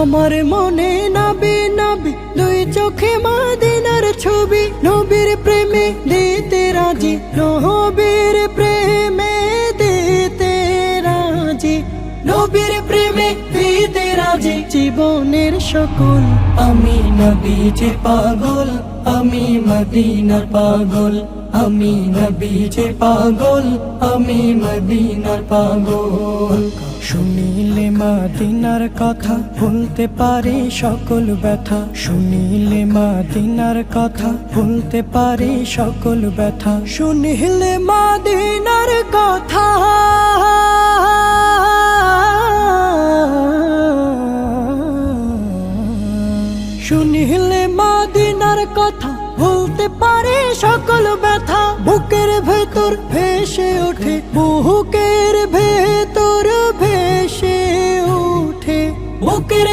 আমার মনে নবী নবী দুই চোখে মদিনার ছবি, নবীর প্রেমে দিতে রাজি, নবীর প্রেমে দিতে রাজি, নবীর প্রেমে দিতে রাজি। জীবনের সকল আমি নবীজির পাগল, আমি মদিনার পাগল, আমি নবীজির পাগল, আমি মদিনার পাগল। শুনিলে মদিনার কথা ভুলতে পারি সকল ব্যথা, শুনিলে মদিনার কথা ভুলতে পারি সকল ব্যথা, শুনিলে মদিনার কথা শুনিলে মদিনার কথা ভুলতে পারে সকল ব্যথা। বুকের ভেতর ভেসে ওঠে, বুকের ভেতর ভেসে ওঠে, বুকের